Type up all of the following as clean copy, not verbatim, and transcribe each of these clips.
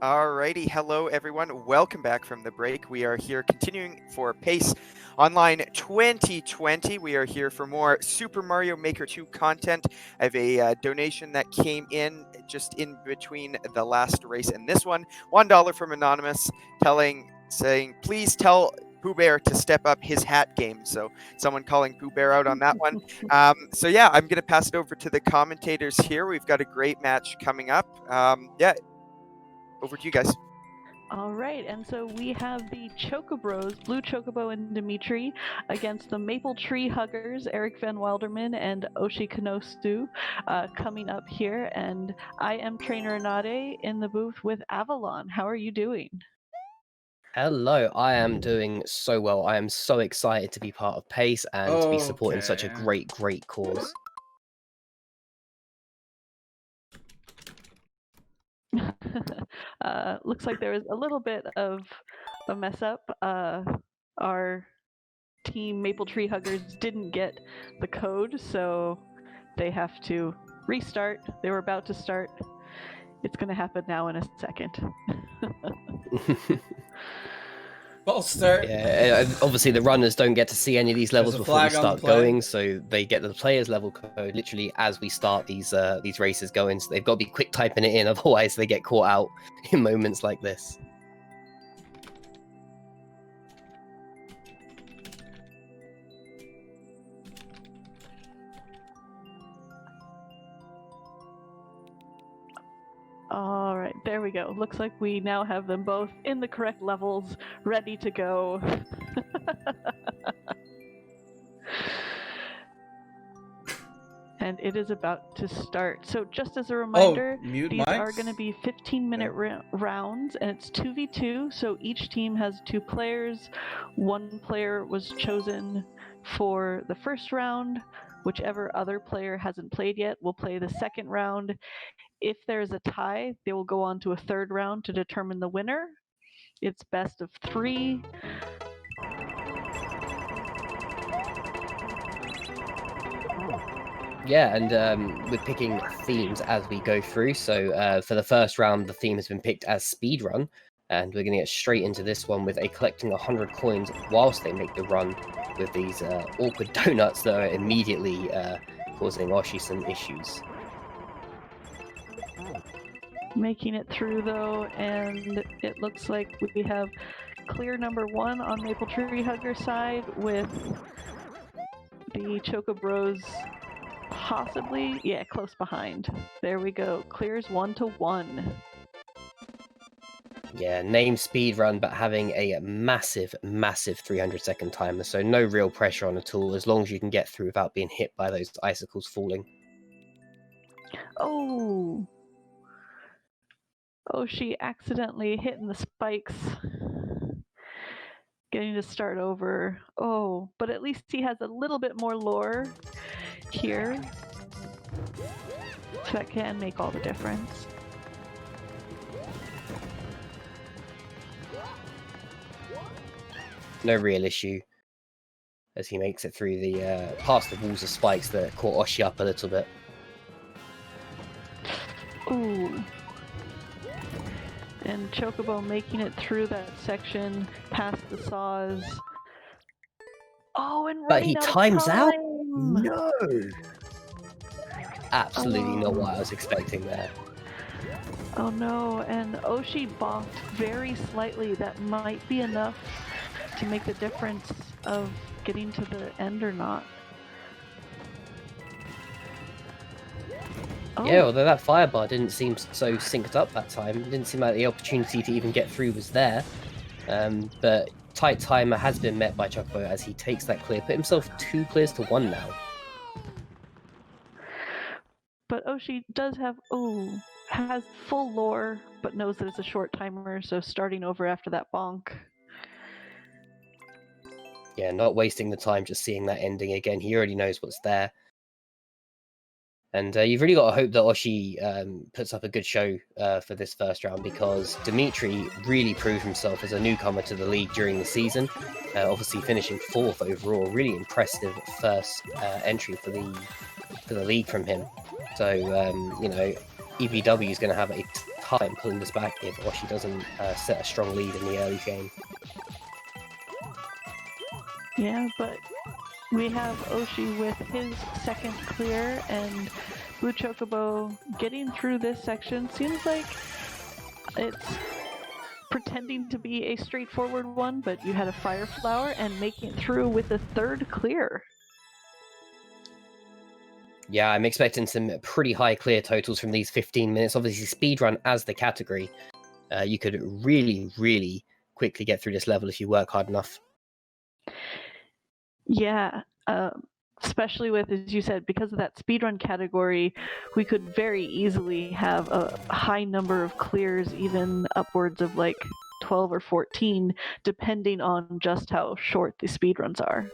Alrighty, hello everyone. Welcome back from the break. We are here continuing for PACE Online 2020. We are here for more Super Mario Maker 2 content. I have a donation that came in just in between the last race and this one. $1 from Anonymous saying, please tell Pooh Bear to step up his hat game. So someone calling Pooh Bear out on that one. So yeah, I'm going to pass it over to the commentators here. We've got a great match coming up. Yeah. Over to you guys. All right, and so we have the Choco Bros, Bluechocobo and Dimitri, against the Maple Tree Huggers, EricVanWilderman and Oshikorosu, coming up here. And I am Trainer Anade in the booth with Avalon. How are you doing? Hello, I am doing so well. I am so excited to be part of PACE and to be supporting such a great cause. Looks like there was a little bit of a mess up. Our team Maple Tree Huggers didn't get the code, so they have to restart. They were about to start. It's going to happen now in a second. False start. Yeah, obviously the runners don't get to see any of these levels before we start going, so they get the players level code literally as we start these races going. So they've got to be quick typing it in, otherwise they get caught out in moments like this. All right, there we go. Looks like we now have them both in the correct levels, ready to go. And it is about to start. So just as a reminder, these are going to be 15-minute rounds, and it's 2v2, so each team has 2 players. One player was chosen for the first round. Whichever other player hasn't played yet will play the second round. If there's a tie, they will go on to a third round to determine the winner. It's best of 3. Yeah, and we're picking themes as we go through. So for the first round, the theme has been picked as speedrun, and we're going to get straight into this one with a collecting 100 coins whilst they make the run with these awkward donuts that are immediately causing Oshi some issues. Making it through though, and it looks like we have clear number 1 on Maple Tree Hugger side, with the Choco Bros possibly, yeah, close behind. There we go. Clears 1-1. Yeah, name speedrun, but having a massive 300-second timer, so no real pressure on at all, as long as you can get through without being hit by those icicles falling. Oh, she accidentally hitting the spikes. Getting to start over. Oh, but at least he has a little bit more lore here. So that can make all the difference. No real issue as he makes it through the past the walls of spikes that caught Oshi up a little bit. Ooh. And Chocobo making it through that section, past the saws. Oh, and but he times out? No! Absolutely not what I was expecting there. Oh no, and Oshi bonked very slightly. That might be enough to make the difference of getting to the end or not. Oh. Yeah, although that firebar didn't seem so synced up that time. It didn't seem like the opportunity to even get through was there. But tight timer has been met by Chocobo as he takes that clear. Put himself 2 clears to 1 now. But Oshi does have, has full lore, but knows that it's a short timer, so starting over after that bonk. Yeah, not wasting the time, just seeing that ending again. He already knows what's there. And you've really got to hope that Oshi puts up a good show for this first round, because Dimitri really proved himself as a newcomer to the league during the season. Obviously finishing 4th overall, really impressive first entry for the league from him. So, you know, EVW is going to have a hard in pulling this back if Oshi doesn't set a strong lead in the early game. Yeah, but we have Oshi with his second clear, and Bluechocobo getting through this section. Seems like it's pretending to be a straightforward one, but you had a Fire Flower and making it through with a third clear. Yeah, I'm expecting some pretty high clear totals from these 15 minutes. Obviously, speedrun as the category, you could really, really quickly get through this level if you work hard enough. Yeah, especially with, as you said, because of that speedrun category, we could very easily have a high number of clears, even upwards of like 12 or 14, depending on just how short the speedruns are.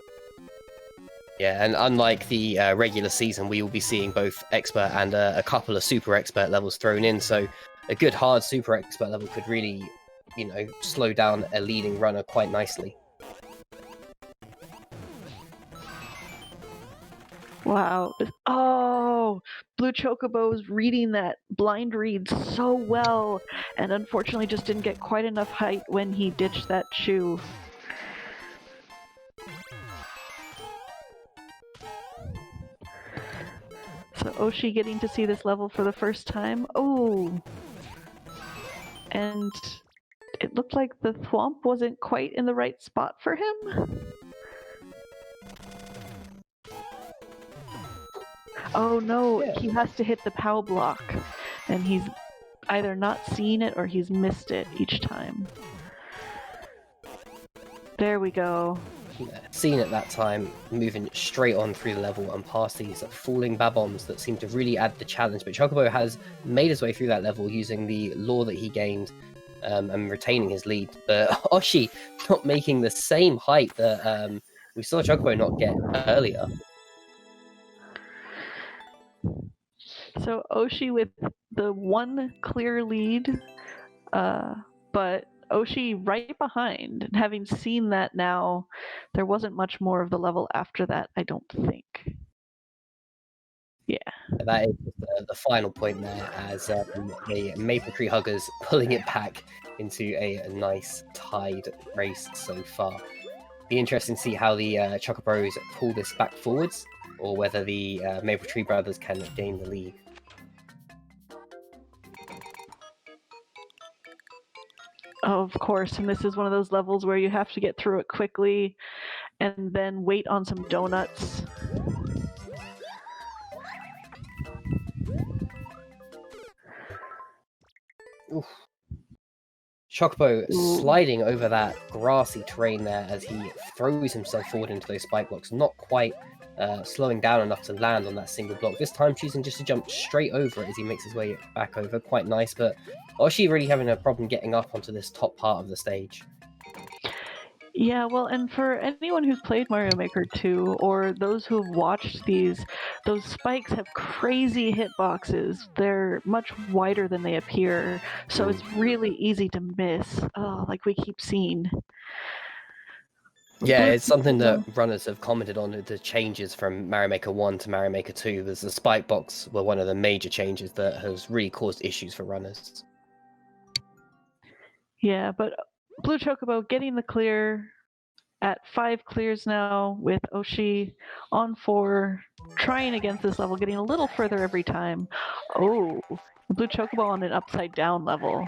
Yeah, and unlike the regular season, we will be seeing both expert and a couple of super expert levels thrown in, so a good hard super expert level could really, you know, slow down a leading runner quite nicely. Wow. Oh, Bluechocobo's reading that blind read so well, and unfortunately just didn't get quite enough height when he ditched that shoe. So Oshi getting to see this level for the first time. Oh! And it looked like the thwomp wasn't quite in the right spot for him. Oh no, Yeah. he has to hit the POW block, and he's either not seen it or he's missed it each time. There we go. Seen at that time, moving straight on through the level and past these falling babombs that seem to really add the challenge. But Chocobo has made his way through that level using the lore that he gained and retaining his lead. But Oshi not making the same height that we saw Chocobo not get earlier. So Oshi with the one clear lead, but Oshi right behind. And having seen that now, there wasn't much more of the level after that, I don't think. Yeah. That is the final point there, as the Maple Tree Huggers pulling it back into a nice tied race so far. Be interesting to see how the Choco Bros pull this back forwards, or whether the Maple Tree Brothers can gain the lead. Of course, and this is one of those levels where you have to get through it quickly and then wait on some donuts. Oof. Chocobo sliding over that grassy terrain there as he throws himself forward into those spike blocks, not quite slowing down enough to land on that single block. This time choosing just to jump straight over it as he makes his way back over. Quite nice, but Oshi really having a problem getting up onto this top part of the stage. Yeah, well, and for anyone who's played Mario Maker 2, or those who have watched these, those spikes have crazy hitboxes. They're much wider than they appear, so it's really easy to miss, like we keep seeing. Yeah, it's something that runners have commented on, the changes from Mario Maker 1 to Mario Maker 2. There's the spike box were one of the major changes that has really caused issues for runners. Yeah, but Bluechocobo getting the clear at 5 clears now, with Oshi on 4, trying against this level, getting a little further every time. Oh, Bluechocobo on an upside down level.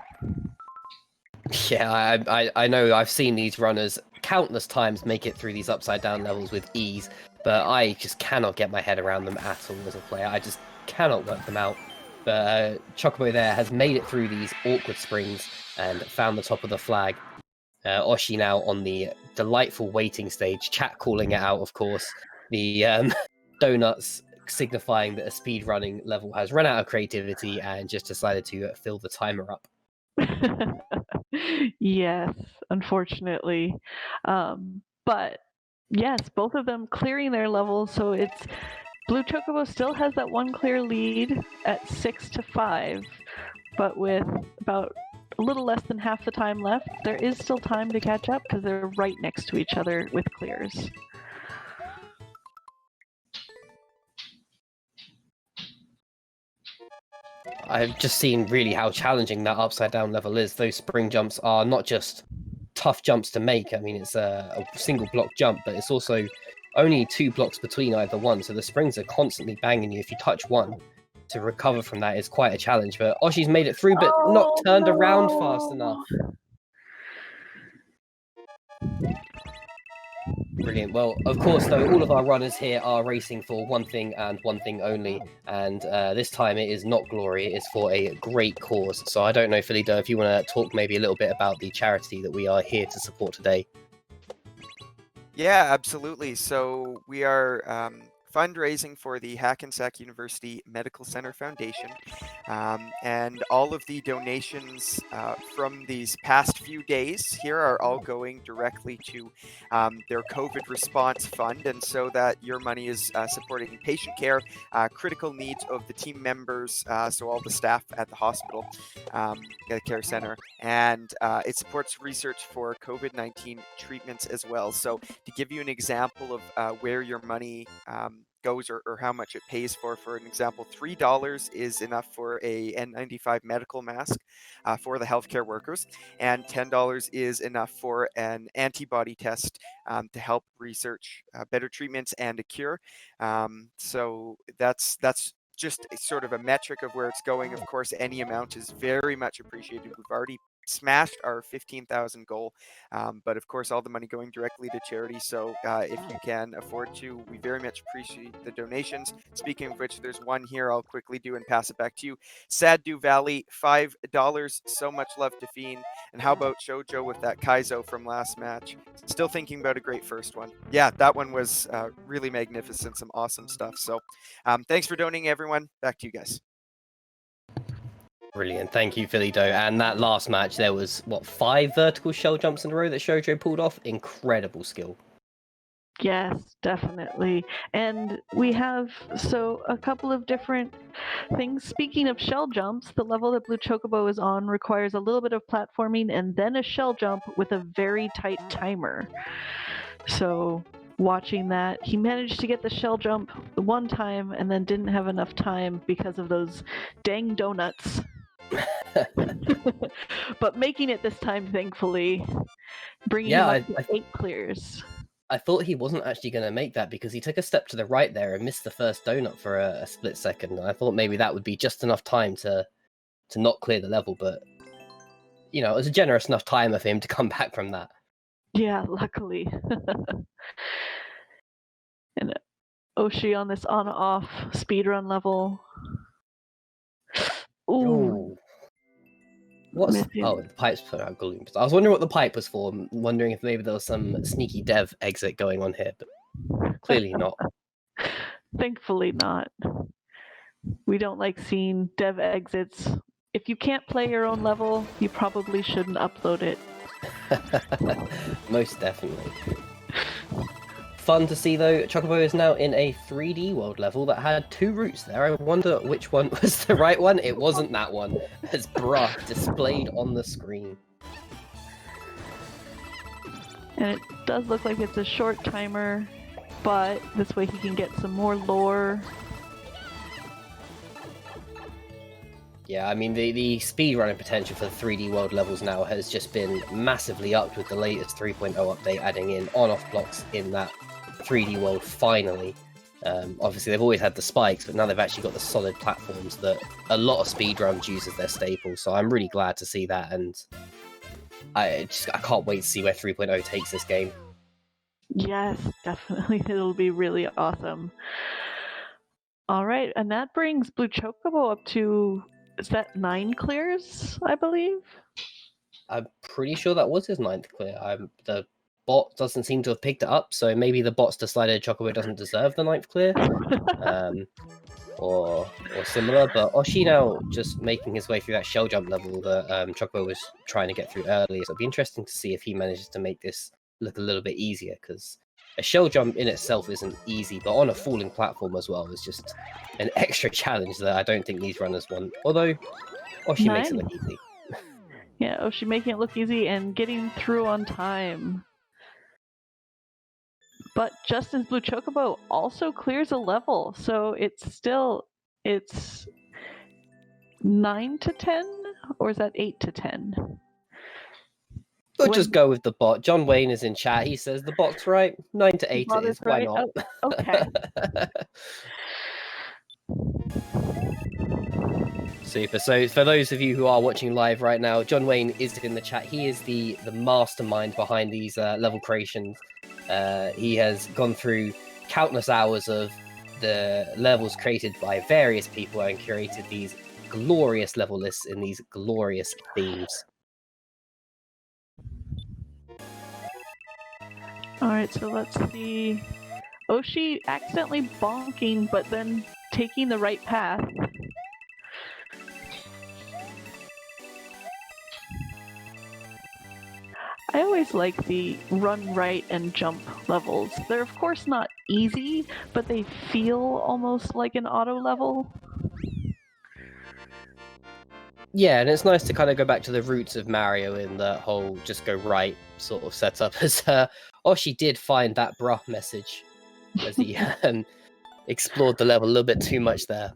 Yeah, I know I've seen these runners countless times make it through these upside down levels with ease, but I just cannot get my head around them at all as a player. I just cannot work them out. But Chocobo there has made it through these awkward springs and found the top of the flag. Oshi now on the delightful waiting stage, chat calling it out, of course. The donuts signifying that a speed running level has run out of creativity and just decided to fill the timer up. Yes, unfortunately. But yes, both of them clearing their levels, so it's Bluechocobo still has that one clear lead at 6-5, but with about a little less than half the time left, there is still time to catch up because they're right next to each other with clears. I've just seen really how challenging that upside down level is. Those spring jumps are not just tough jumps to make. I mean, it's a single block jump, but it's also only 2 blocks between either one. So the springs are constantly banging you. If you touch one, to recover from that is quite a challenge. But Oshi's made it through, but not turned around fast enough. Brilliant. Well, of course, though, all of our runners here are racing for one thing and one thing only. And this time it is not glory, it is for a great cause. So I don't know, Felido, if you want to talk maybe a little bit about the charity that we are here to support today. Yeah, absolutely. So we are fundraising for the Hackensack University Medical Center Foundation. And all of the donations from these past few days here are all going directly to their COVID response fund. And so that your money is supporting patient care, critical needs of the team members, so all the staff at the hospital, the care center, and it supports research for COVID-19 treatments as well. So to give you an example of where your money goes or how much it pays for an example, $3 is enough for a N95 medical mask for the healthcare workers, and $10 is enough for an antibody test to help research better treatments and a cure. So that's just sort of a metric of where it's going. Of course, any amount is very much appreciated. We've already smashed our 15,000 goal, but of course all the money going directly to charity. So if you can afford to, we very much appreciate the donations. Speaking of which, there's one here I'll quickly do and pass it back to you. Sad Dew Valley, $5. So much love to Fiend. And how about Shoujo with that Kaizo from last match? Still thinking about a great first one. Yeah, that one was really magnificent, some awesome stuff. So thanks for donating, everyone. Back to you guys. Brilliant. Thank you, Felido. And that last match, there was, 5 vertical shell jumps in a row that Shoujo pulled off? Incredible skill. Yes, definitely. And we have a couple of different things. Speaking of shell jumps, the level that Bluechocobo is on requires a little bit of platforming and then a shell jump with a very tight timer. So watching that, he managed to get the shell jump the one time and then didn't have enough time because of those dang donuts. But making it this time, thankfully, bringing him up to 8 clears. I thought he wasn't actually going to make that because he took a step to the right there and missed the first donut for a split second. I thought maybe that would be just enough time to not clear the level, but you know, it was a generous enough time of him to come back from that. Yeah, luckily. And Oshi on this on-off speedrun level. Ooh. What's the pipe's put out glooms. I was wondering what the pipe was for. I'm wondering if maybe there was some sneaky dev exit going on here, but clearly not. Thankfully not. We don't like seeing dev exits. If you can't play your own level, you probably shouldn't upload it. Most definitely. Fun to see though, Chocobo is now in a 3D world level that had 2 routes there. I wonder which one was the right one. It wasn't that one, as bruh displayed on the screen. And it does look like it's a short timer, but this way he can get some more lore. Yeah, I mean, the speedrunning potential for the 3D world levels now has just been massively upped with the latest 3.0 update, adding in on-off blocks in that 3D world finally. Obviously, they've always had the spikes, but now they've actually got the solid platforms that a lot of speedruns use as their staple. So I'm really glad to see that, and I can't wait to see where 3.0 takes this game. Yes, definitely. It'll be really awesome. All right, and that brings Bluechocobo up to, is that 9 clears, I believe? I'm pretty sure that was his 9th clear. The bot doesn't seem to have picked it up, so maybe the bot's decided Chocobo doesn't deserve the 9th clear, or similar. But Oshi now just making his way through that shell jump level that Chocobo was trying to get through earlier. So it'll be interesting to see if he manages to make this look a little bit easier, because a shell jump in itself isn't easy, but on a falling platform as well is just an extra challenge that I don't think these runners want. Although Oshi makes it look easy. Yeah, Oshi making it look easy and getting through on time. But just as Bluechocobo also clears a level, so it's 9 to 10, or is that 8 to 10? We'll just go with the bot. John Wayne is in chat. He says the bot's right. 9 to 8 it is. Why not? Oh, okay. Super. So for those of you who are watching live right now, John Wayne is in the chat. He is the mastermind behind these level creations. He has gone through countless hours of the levels created by various people and curated these glorious level lists in these glorious themes. All right, so let's see. Oshi accidentally bonking, but then taking the right path. I always like the run right and jump levels. They're of course not easy, but they feel almost like an auto level. Yeah, and it's nice to kind of go back to the roots of Mario in the whole just go right sort of setup, as Oshi did find that bruh message as he explored the level a little bit too much there.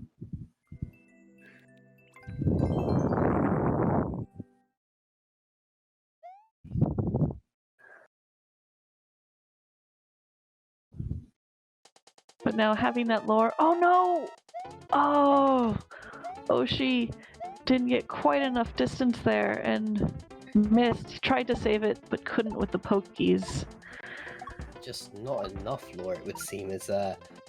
But now having that lore, oh no! Oh! Oshi didn't get quite enough distance there and missed. He tried to save it, but couldn't with the pokies. Just not enough lore, it would seem, as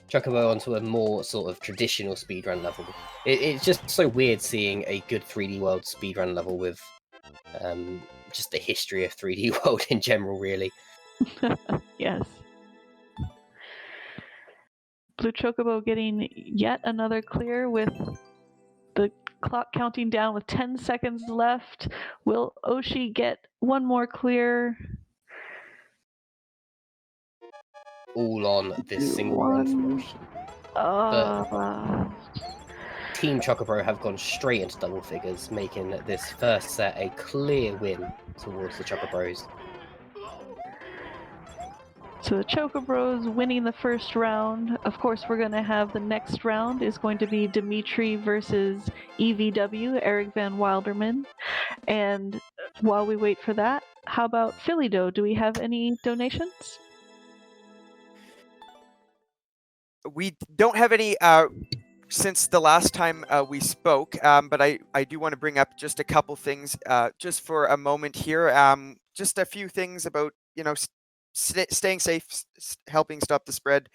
Chocobo onto a more sort of traditional speedrun level. It's just so weird seeing a good 3D World speedrun level with just the history of 3D World in general, really. Yes. Bluechocobo getting yet another clear with the clock counting down with 10 seconds left. Will Oshi get one more clear? All on this single run from Oshi. Team Chocobo have gone straight into double figures, making this first set a clear win towards the Chocobros. So the Chocobros winning the first round. Of course, we're going to have the next round is going to be Dimitri versus EVW, EricVanWilderman. And while we wait for that, how about Philly Dough? Do we have any donations? We don't have any since the last time we spoke, but I do want to bring up just a couple things just for a moment here. Just a few things about, staying safe, helping stop the spread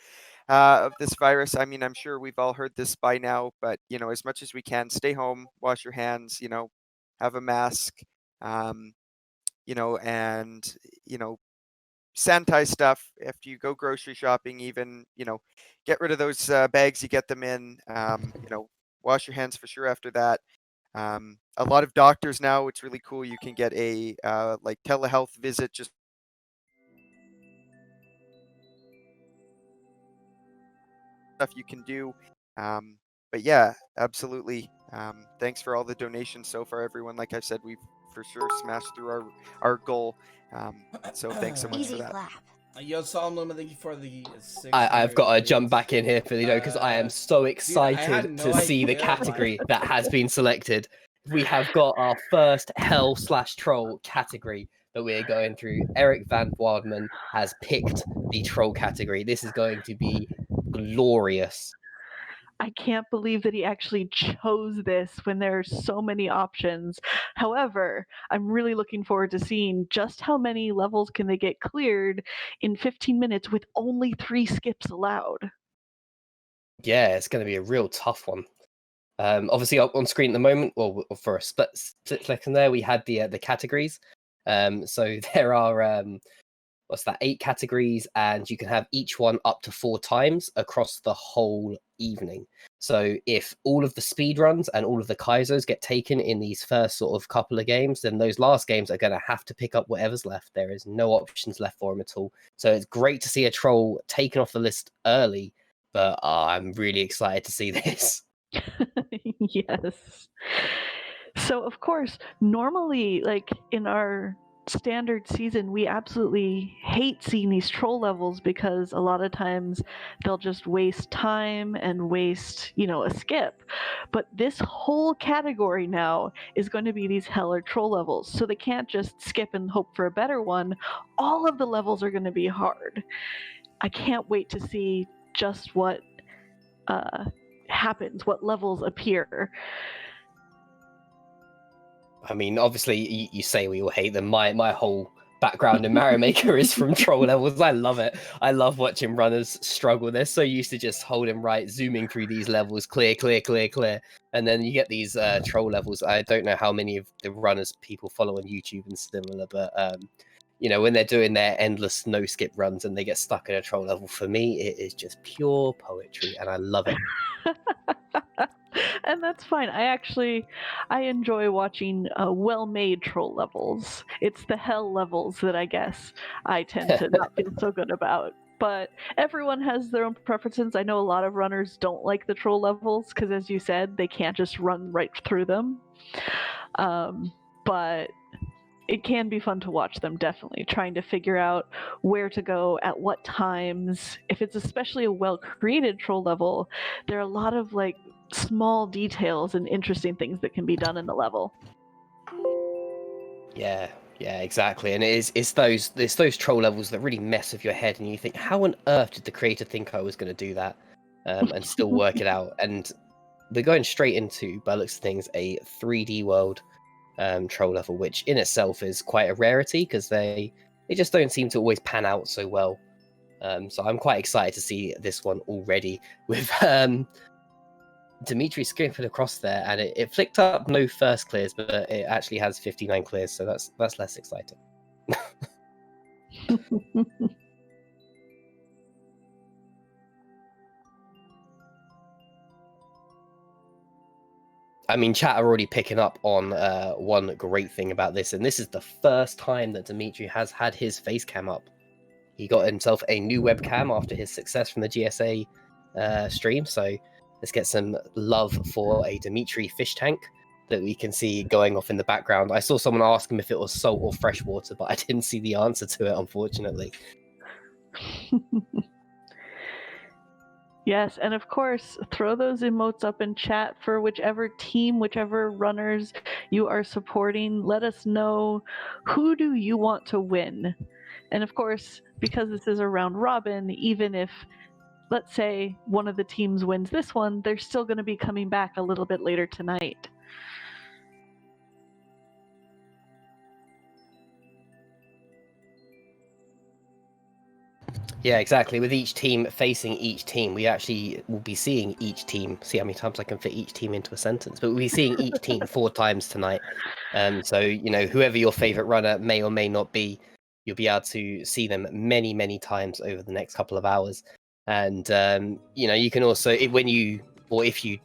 of this virus. I mean, I'm sure we've all heard this by now, but, as much as we can, stay home, wash your hands, have a mask, and, sanitize stuff after you go grocery shopping, even, get rid of those bags you get them in, wash your hands for sure after that. A lot of doctors now, it's really cool. You can get a like telehealth visit, just stuff you can do. But yeah, absolutely. Thanks for all the donations so far, everyone. Like I've said, we've for sure smashed through our goal. So thanks so much for that. Yo, Solemn, thank you for the 600. I've got to jump back in here, Philly, because I am so excited to see the category that has been selected. We have got our first Hell/Troll category that we're going through. EricVanWilderman has picked the Troll category. This is going to be glorious. I can't believe that he actually chose this when there are so many options. However, I'm really looking forward to seeing just how many levels can they get cleared in 15 minutes with only 3 skips allowed. Yeah, it's going to be a real tough one. Obviously, up on screen at the moment, well, for a split second there, we had the categories. So there are 8 categories, and you can have each one up to 4 times across the whole evening. So if all of the speedruns and all of the Kaizos get taken in these first sort of couple of games, then those last games are going to have to pick up whatever's left. There is no options left for them at all. So it's great to see a Troll taken off the list early, but I'm really excited to see this. Yes. So of course, normally, like in our standard season, we absolutely hate seeing these troll levels because a lot of times they'll just waste time and waste, a skip. But this whole category now is going to be these hell or troll levels. So they can't just skip and hope for a better one. All of the levels are going to be hard. I can't wait to see just what happens, what levels appear. I mean, obviously, you say we all hate them. My whole background in Mario Maker is from troll levels. I love it. I love watching runners struggle. They're so used to just holding right, zooming through these levels, clear, clear, clear, clear. And then you get these troll levels. I don't know how many of the runners people follow on YouTube and similar, but when they're doing their endless no skip runs and they get stuck in a troll level, for me, it is just pure poetry, and I love it. And that's fine. I enjoy watching well-made troll levels. It's the hell levels that I guess I tend to not feel so good about. But everyone has their own preferences. I know a lot of runners don't like the troll levels because, as you said, they can't just run right through them. But it can be fun to watch them, definitely, trying to figure out where to go at what times. If it's especially a well-created troll level, there are a lot of small details and interesting things that can be done in the level. Yeah, exactly. And it's those troll levels that really mess with your head, and you think, how on earth did the creator think I was going to do that and still work it out? And we're going straight into, by the looks of things, a 3D world troll level, which in itself is quite a rarity because they just don't seem to always pan out so well. So I'm quite excited to see this one already with Dimitri skipping across there, and it flicked up no first clears, but it actually has 59 clears, so that's less exciting. I mean, chat are already picking up on one great thing about this, and this is the first time that Dimitri has had his face cam up. He got himself a new webcam after his success from the GSA stream, so let's get some love for a Dimitri fish tank that we can see going off in the background. I saw someone ask him if it was salt or fresh water, but I didn't see the answer to it, unfortunately. Yes, and of course, throw those emotes up in chat for whichever team, whichever runners you are supporting. Let us know, who do you want to win? And of course, because this is a round robin, even if, let's say, one of the teams wins this one, they're still going to be coming back a little bit later tonight. Yeah, exactly. With each team facing each team, we actually will be seeing each team. See how many times I can fit each team into a sentence. But we'll be seeing each team 4 times tonight. So, whoever your favorite runner may or may not be, you'll be able to see them many, many times over the next couple of hours. And, you can also, if you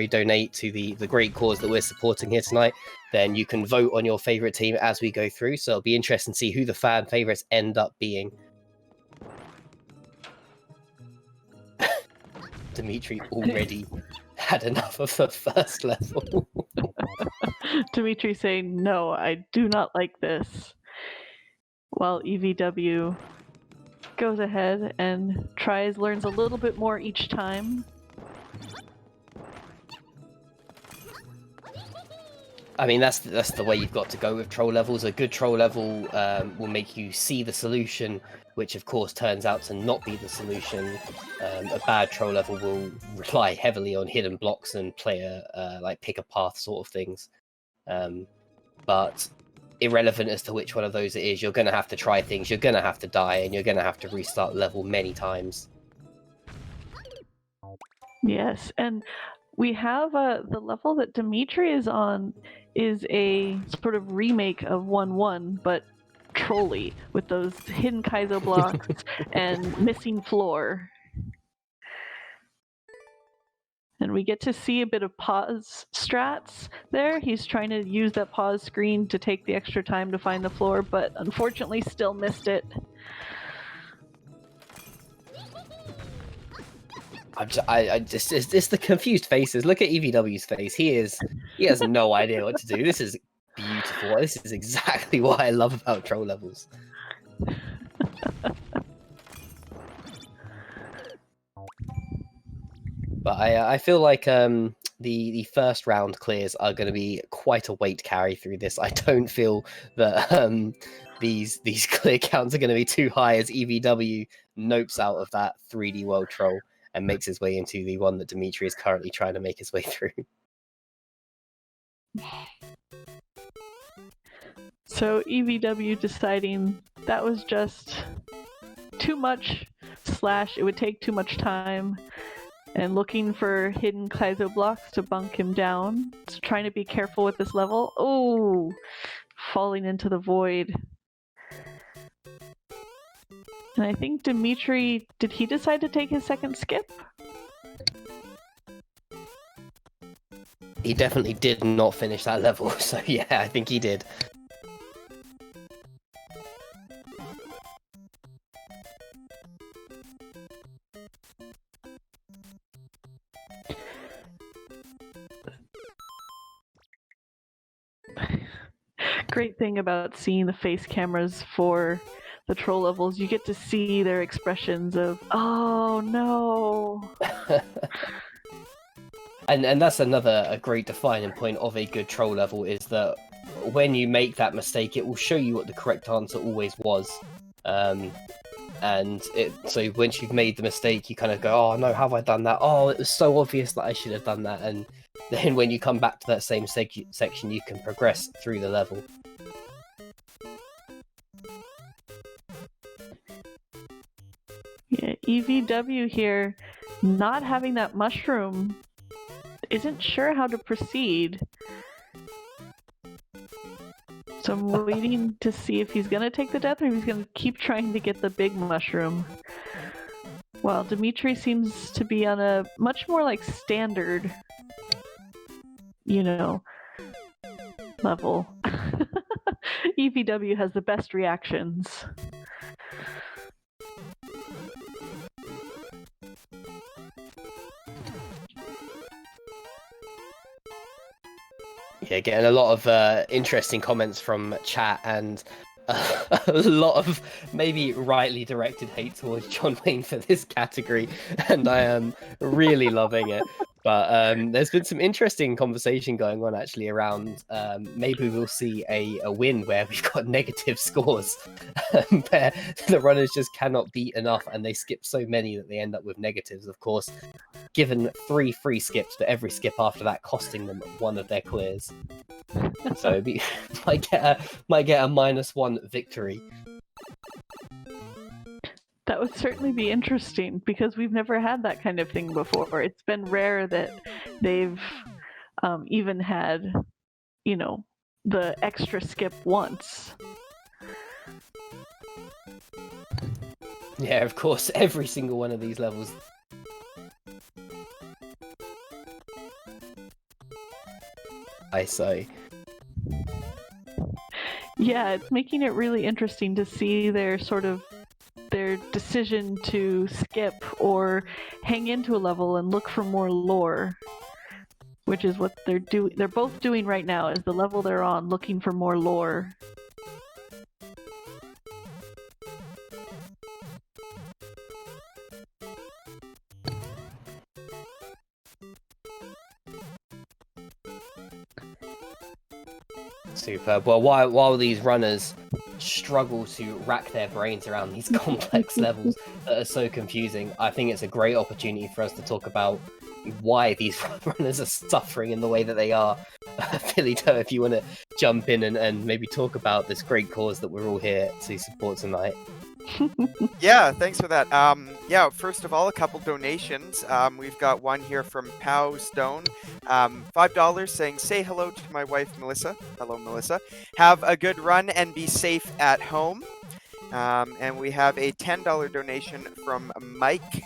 donate to the great cause that we're supporting here tonight, then you can vote on your favorite team as we go through. So it'll be interesting to see who the fan favorites end up being. Dimitri already had enough of the first level. Dimitri saying, no, I do not like this. While EVW goes ahead and learns a little bit more each time. I mean, that's the way you've got to go with troll levels. A good troll level will make you see the solution, which of course turns out to not be the solution. A bad troll level will rely heavily on hidden blocks and player pick a path sort of things. But irrelevant as to which one of those it is, you're going to have to try things, you're going to have to die, and you're going to have to restart level many times. Yes, and we have the level that Dimitri is on is a sort of remake of 1-1, but trolly, with those hidden Kaizo blocks and missing floor. And we get to see a bit of pause strats there. He's trying to use that pause screen to take the extra time to find the floor, but unfortunately still missed it. It's the confused faces. Look at EVW's face. He has no idea what to do. This is beautiful. This is exactly what I love about troll levels. But I feel like the first round clears are going to be quite a weight carry through this. I don't feel that these clear counts are going to be too high as EVW nopes out of that 3D World Troll and makes his way into the one that Dimitri is currently trying to make his way through. So EVW deciding that was just too much / it would take too much time, and looking for hidden Kaizo blocks to bunk him down. So trying to be careful with this level. Oh, falling into the void. And I think Dimitri, did he decide to take his second skip? He definitely did not finish that level, so yeah, I think he did. Great thing about seeing the face cameras for the troll levels, you get to see their expressions of, oh no. And that's a great defining point of a good troll level, is that when you make that mistake, it will show you what the correct answer always was. So once you've made the mistake, you kind of go, oh no, how have I done that? Oh, it was so obvious that I should have done that. And then when you come back to that same section, you can progress through the level. Yeah, EVW here, not having that mushroom, isn't sure how to proceed. So I'm waiting to see if he's gonna take the death or if he's gonna keep trying to get the big mushroom. Well, Dimitri seems to be on a much more like standard, level. EVW has the best reactions. Yeah, getting a lot of interesting comments from chat and a lot of maybe rightly directed hate towards John Wayne for this category, and I am really loving it. But there's been some interesting conversation going on actually around maybe we'll see a win where we've got negative scores, where the runners just cannot beat enough and they skip so many that they end up with negatives, of course, given 3 free skips, but every skip after that costing them one of their clears. So might get a -1 victory. That would certainly be interesting, because we've never had that kind of thing before. It's been rare that they've even had, the extra skip once. Yeah, of course, every single one of these levels. I say. Yeah, it's making it really interesting to see their decision to skip or hang into a level and look for more lore, which is what they're both doing right now, is the level they're on, looking for more lore. Superb. Well, while these runners struggle to rack their brains around these complex levels that are so confusing, I think it's a great opportunity for us to talk about why these runners are suffering in the way that they are. Philito, if you want to jump in and maybe talk about this great cause that we're all here to support tonight. Yeah, thanks for that. Yeah, first of all, a couple donations. We've got one here from Pow Stone, $5, saying, "Say hello to my wife, Melissa." Hello, Melissa. "Have a good run and be safe at home." And we have a $10 donation from Mike,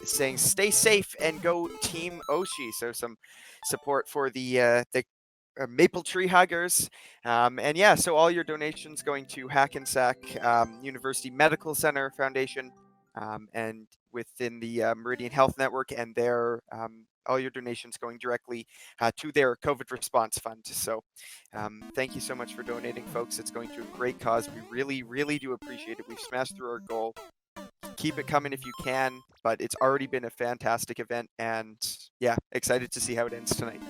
saying, "Stay safe and go Team Oshi." So some support for the Maple Tree Huggers. And yeah, so all your donations going to Hackensack University Medical Center Foundation, and within the Meridian Health Network and their all your donations going directly to their COVID response fund. So thank you so much for donating, folks. It's going to a great cause. We really, really do appreciate it. We've smashed through our goal. Keep it coming if you can, but it's already been a fantastic event, and yeah, excited to see how it ends tonight.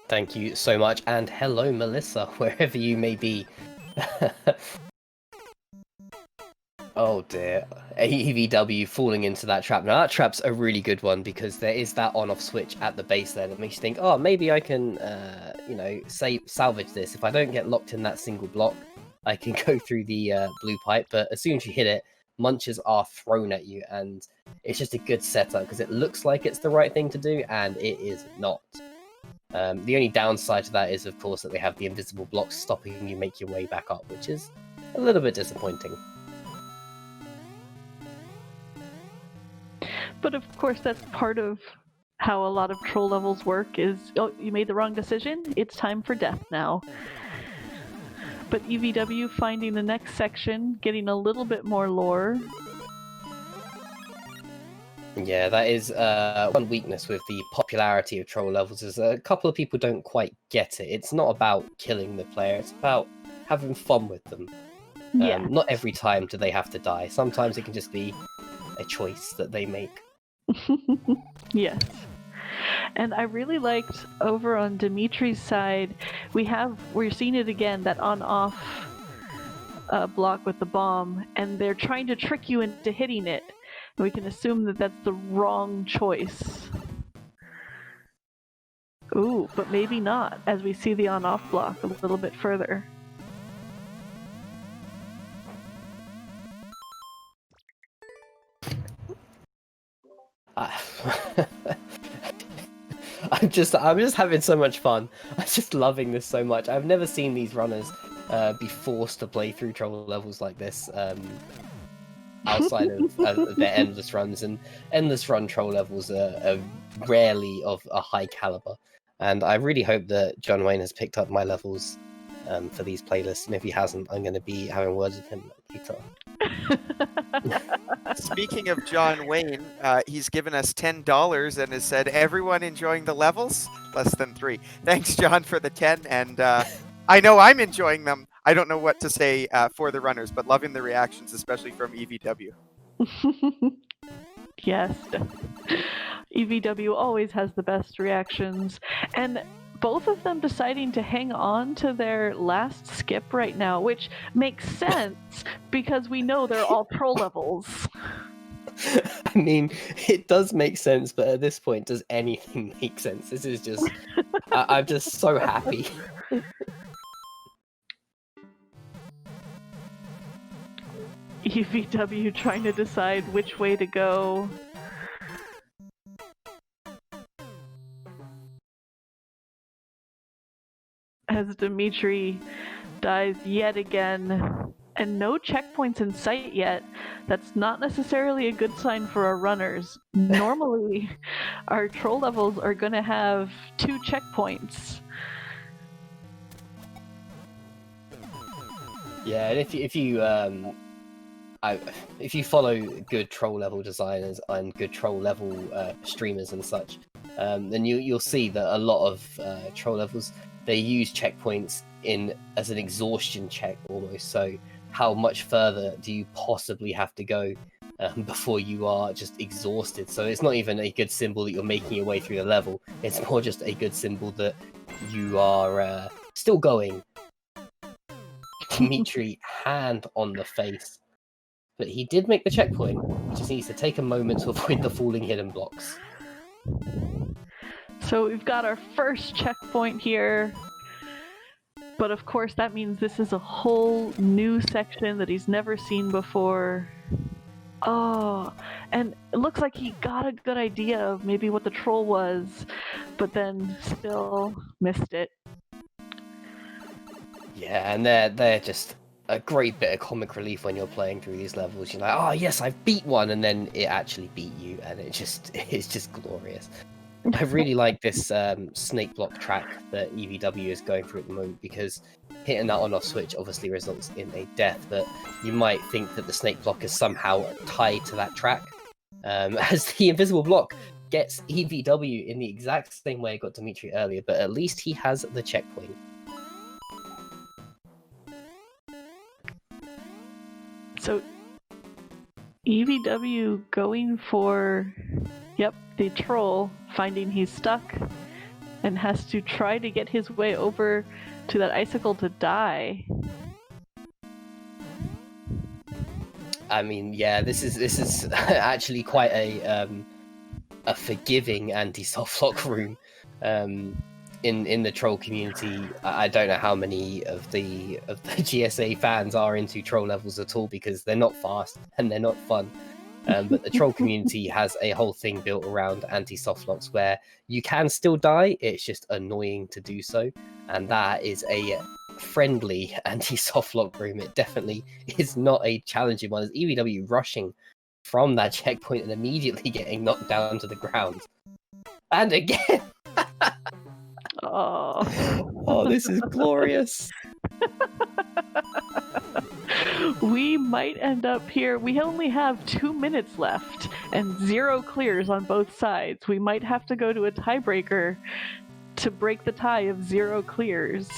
Thank you so much, and hello, Melissa, wherever you may be. Oh dear, EVW falling into that trap. Now that trap's a really good one because there is that on-off switch at the base there that makes you think, oh, maybe I can, you know, salvage this. If I don't get locked in that single block, I can go through the blue pipe. But as soon as you hit it, munches are thrown at you, and it's just a good setup because it looks like it's the right thing to do, and it is not. The only downside to that is, of course, that they have the invisible blocks stopping you make your way back up, which is a little bit disappointing. But of course, that's part of how a lot of troll levels work is, oh, you made the wrong decision, it's time for death now. But EVW finding the next section, getting a little bit more lore. Yeah, that is one weakness with the popularity of troll levels, is a couple of people don't quite get it. It's not about killing the player, it's about having fun with them. Yeah. Not every time do they have to die. Sometimes it can just be a choice that they make. Yes. And I really liked over on Dimitri's side, we're seeing it again, that on-off block with the bomb, and they're trying to trick you into hitting it. And we can assume that that's the wrong choice. Ooh, but maybe not, as we see the on-off block a little bit further. I'm just having so much fun. I'm just loving this so much. I've never seen these runners be forced to play through troll levels like this outside of their endless runs, and endless run troll levels are rarely of a high caliber. And I really hope that John Wayne has picked up my levels for these playlists, and if he hasn't, I'm going to be having words with him later. Speaking of John Wayne, he's given us $10 and has said, everyone enjoying the levels? Less than 3. Thanks, John, for the 10. And I know I'm enjoying them. I don't know what to say for the runners, but loving the reactions, especially from EVW. Yes. EVW always has the best reactions. And both of them deciding to hang on to their last skip right now, which makes sense because we know they're all pro levels. I mean, it does make sense, but at this point, does anything make sense? This is just... I'm just so happy. EVW trying to decide which way to go. As Dimitri dies yet again, and no checkpoints in sight yet. That's not necessarily a good sign for our runners. Normally, our troll levels are going to have 2 checkpoints. Yeah, and if you follow good troll level designers and good troll level streamers and such, then you'll see that a lot of troll levels, they use checkpoints as an exhaustion check almost. So how much further do you possibly have to go before you are just exhausted? So it's not even a good symbol that you're making your way through the level. It's more just a good symbol that you are still going. Dimitri, hand on the face. But he did make the checkpoint. He just needs to take a moment to avoid the falling hidden blocks. So we've got our first checkpoint here. But of course that means this is a whole new section that he's never seen before. Oh, and it looks like he got a good idea of maybe what the troll was, but then still missed it. Yeah, and they're just a great bit of comic relief when you're playing through these levels. You're like, oh yes, I beat one, and then it actually beat you, and it's just glorious. I really like this snake block track that EVW is going through at the moment, because hitting that on-off switch obviously results in a death, but you might think that the snake block is somehow tied to that track, as the invisible block gets EVW in the exact same way it got Dimitri earlier, but at least he has the checkpoint. So EVW going for, yep, the troll, finding he's stuck and has to try to get his way over to that icicle to die. I mean, yeah, this is actually quite a forgiving anti-softlock room. In the troll community, I don't know how many of the GSA fans are into troll levels at all, because they're not fast and they're not fun. But the troll community has a whole thing built around anti-softlocks where you can still die, it's just annoying to do so, and that is a friendly anti-softlock room. It definitely is not a challenging one, as EVW rushing from that checkpoint and immediately getting knocked down to the ground. And again! Oh, this is glorious. We might end up here. We only have 2 minutes left and 0 clears on both sides. We might have to go to a tiebreaker to break the tie of 0 clears.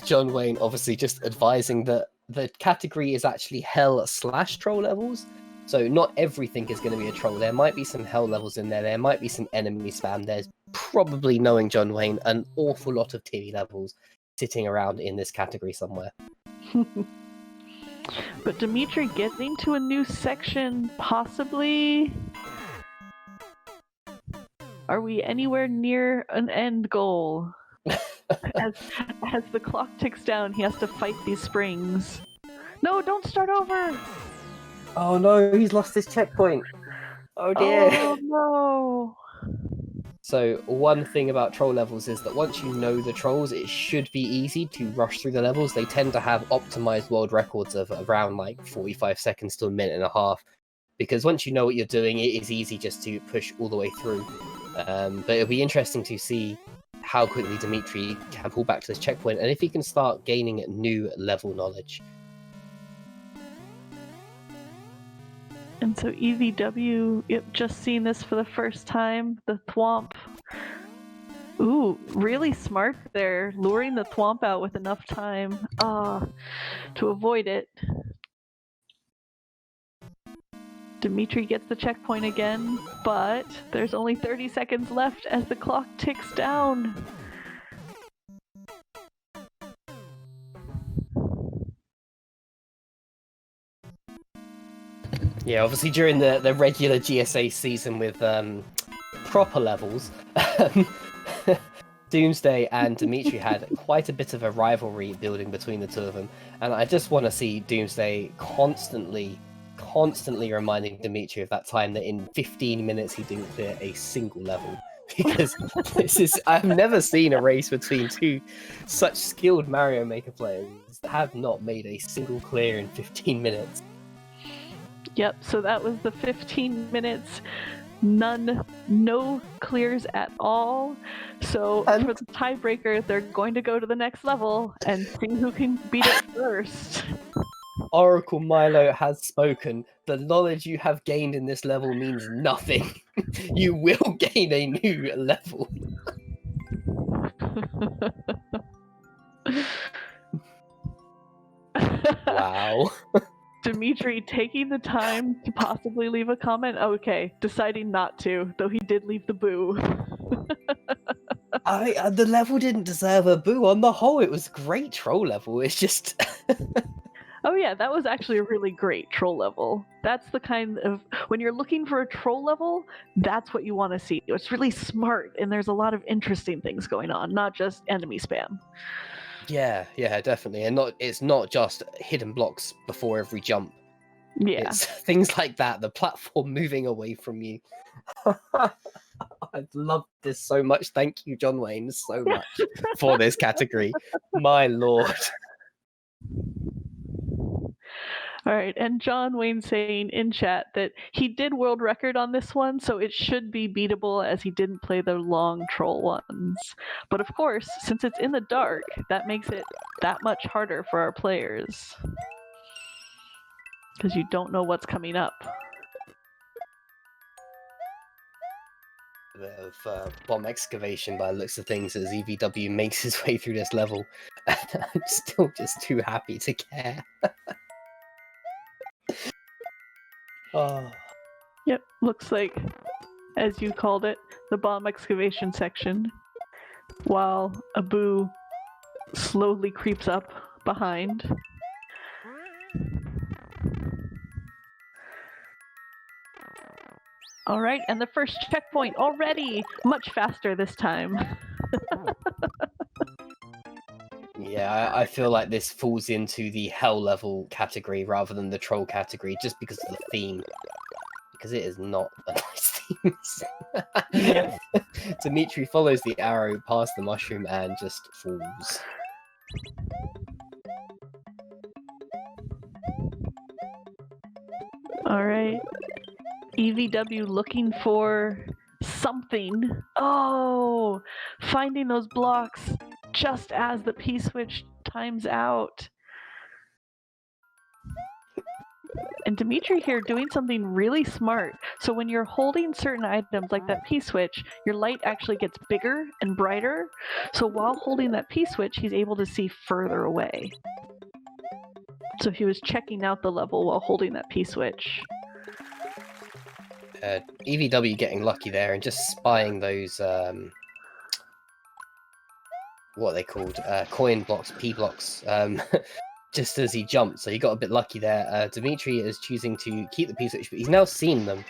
John Wayne obviously just advising that the category is actually hell/troll levels. So not everything is going to be a troll. There might be some hell levels in there. There might be some enemy spam. There's probably, knowing John Wayne, an awful lot of TV levels sitting around in this category somewhere. But Dimitri getting to a new section, possibly? Are we anywhere near an end goal? As the clock ticks down, he has to fight these springs. No, don't start over! Oh no, he's lost his checkpoint. Oh dear. Oh no. So one thing about troll levels is that once you know the trolls, it should be easy to rush through the levels. They tend to have optimized world records of around like 45 seconds to a minute and a half. Because once you know what you're doing, it is easy just to push all the way through. But it'll be interesting to see how quickly Dimitri can pull back to this checkpoint and if he can start gaining new level knowledge. And so EVW, yep, just seen this for the first time, the thwomp. Ooh, really smart there, luring the thwomp out with enough time to avoid it. Dimitri gets the checkpoint again, but there's only 30 seconds left as the clock ticks down. Yeah, obviously during the regular GSA season with proper levels, Doomsday and Dimitri had quite a bit of a rivalry building between the two of them, and I just want to see Doomsday constantly reminding Dimitri of that time that in 15 minutes he didn't clear a single level. Because I've never seen a race between two such skilled Mario Maker players that have not made a single clear in 15 minutes. Yep, so that was the 15 minutes, no clears at all. So for the tiebreaker, they're going to go to the next level and see who can beat it first. Oracle Milo has spoken. The knowledge you have gained in this level means nothing. You will gain a new level. Wow. Dimitri taking the time to possibly leave a comment. Okay, deciding not to, though he did leave the boo. The level didn't deserve a boo. On the whole, it was a great troll level. It's just... Oh yeah, that was actually a really great troll level. That's the kind of... When you're looking for a troll level, that's what you want to see. It's really smart, and there's a lot of interesting things going on, not just enemy spam. Yeah, definitely. And it's not just hidden blocks before every jump. Yeah. It's things like that, the platform moving away from you. I love this so much. Thank you, John Wayne, so much for this category. My lord. All right, and John Wayne saying in chat that he did world record on this one, so it should be beatable as he didn't play the long troll ones. But of course, since it's in the dark, that makes it that much harder for our players. Because you don't know what's coming up. bit of bomb excavation by the looks of things as EVW makes his way through this level. I'm still just too happy to care. Oh. Yep, looks like, as you called it, the bomb excavation section, while Abu slowly creeps up behind. All right, and the first checkpoint already, much faster this time. Yeah, I feel like this falls into the hell level category rather than the troll category, just because of the theme. Because it is not a nice theme. Yeah. Dimitri follows the arrow past the mushroom and just falls. All right. EVW looking for something. Oh, finding those blocks just as the P-switch times out. And Dimitri here doing something really smart. So when you're holding certain items like that P-switch, your light actually gets bigger and brighter. So while holding that P-switch, he's able to see further away. So he was checking out the level while holding that P-switch. EVW getting lucky there and just spying those, what are they called? Coin blocks, P blocks, just as he jumped. So he got a bit lucky there. Dimitri is choosing to keep the P-switch, but he's now seen them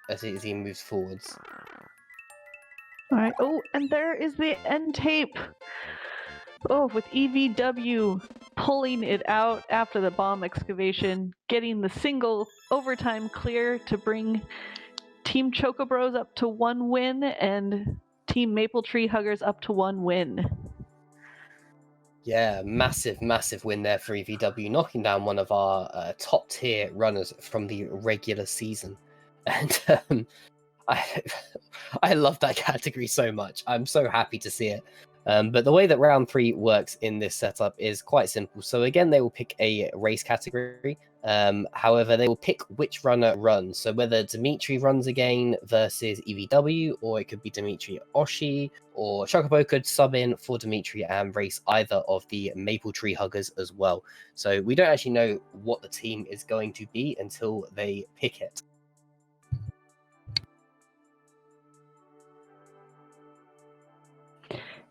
as he moves forwards. All right. Oh, and there is the end tape. Oh, with EVW pulling it out after the bomb excavation, getting the single overtime clear to bring Team Choco Bros up to 1 win and Team Maple Tree Huggers up to 1 win. Yeah, massive win there for EVW, knocking down one of our top tier runners from the regular season. And I love that category so much. I'm so happy to see it. But the way that round 3 works in this setup is quite simple. So again, they will pick a race category. However, they will pick which runner runs. So whether Dimitri runs again versus EVW, or it could be Dimitri Oshi, or Chocobo could sub in for Dimitri and race either of the Maple Tree Huggers as well. So we don't actually know what the team is going to be until they pick it.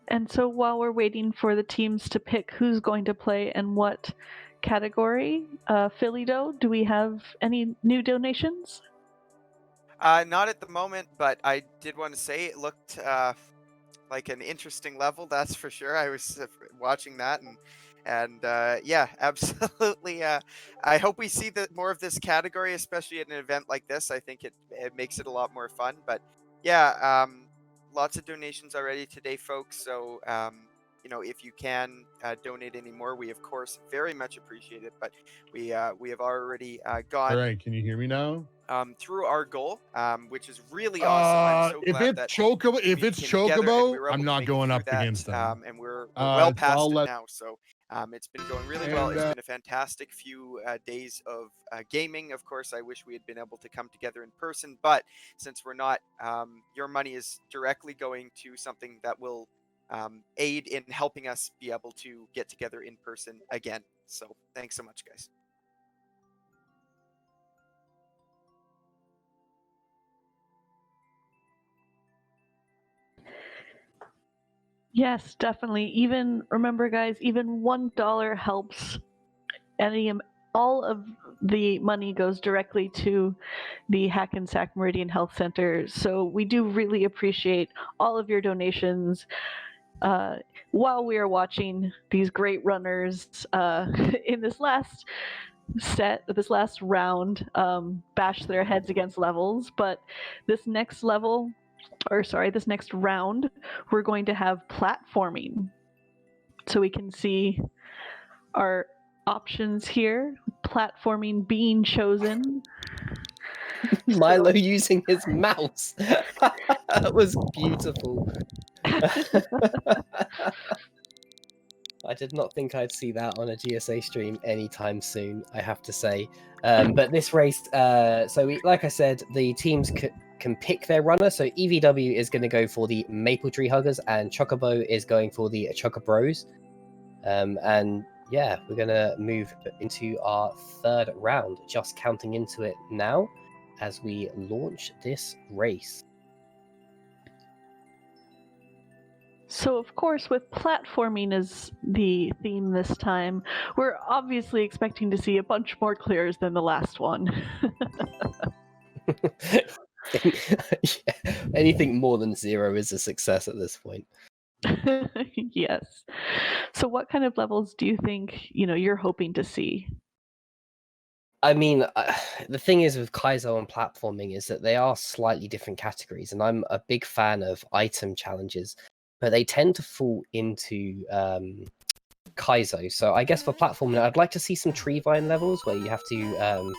And so while we're waiting for the teams to pick who's going to play and what category, Philly-Do, do we have any new donations? Not at the moment, but I did want to say it looked like an interesting level, that's for sure. I was watching that and yeah, absolutely. I hope we see more of this category, especially at an event like this. I think it makes it a lot more fun. But yeah, lots of donations already today, folks. So you know, if you can donate any more, we of course very much appreciate it. But we have already gone. All right, can you hear me now? Through our goal, which is really awesome. I'm so glad that if it's Chocobo, I'm not going up against them. And we're well past it now. So it's been going really well. And, It's been a fantastic few days of gaming. Of course, I wish we had been able to come together in person, but since we're not, your money is directly going to something that will aid in helping us be able to get together in person again. So thanks so much, guys. Yes, definitely. Even remember, guys, even $1 helps. All of the money goes directly to the Hackensack Meridian Health Center. So we do really appreciate all of your donations. While we are watching these great runners in this last round, bash their heads against levels, but this next round, we're going to have platforming. So we can see our options here, platforming being chosen. Milo using his mouse. That was beautiful. I did not think I'd see that on a GSA stream anytime soon, I have to say. But this race, like I said, the teams can pick their runner. So EVW is going to go for the Maple Tree Huggers, and Chocobo is going for the Chocobros. And yeah, we're going to move into our third round, just counting into it now as we launch this race. So, of course, with platforming as the theme this time, we're obviously expecting to see a bunch more clears than the last one. Yeah, anything more than 0 is a success at this point. Yes. So what kind of levels do you think, you're hoping to see? I mean, the thing is with Kaizo and platforming is that they are slightly different categories, and I'm a big fan of item challenges, but they tend to fall into Kaizo. So I guess for platforming, I'd like to see some tree vine levels where you have to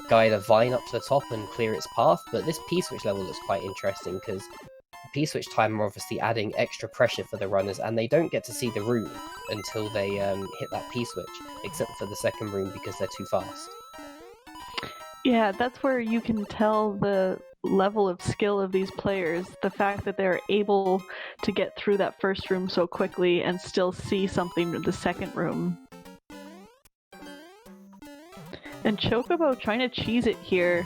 guide a vine up to the top and clear its path, but this P-switch level looks quite interesting because P-switch time are obviously adding extra pressure for the runners, and they don't get to see the room until they hit that P-switch, except for the second room because they're too fast. Yeah, that's where you can tell the level of skill of these players, the fact that they're able to get through that first room so quickly and still see something in the second room. And Chocobo trying to cheese it here,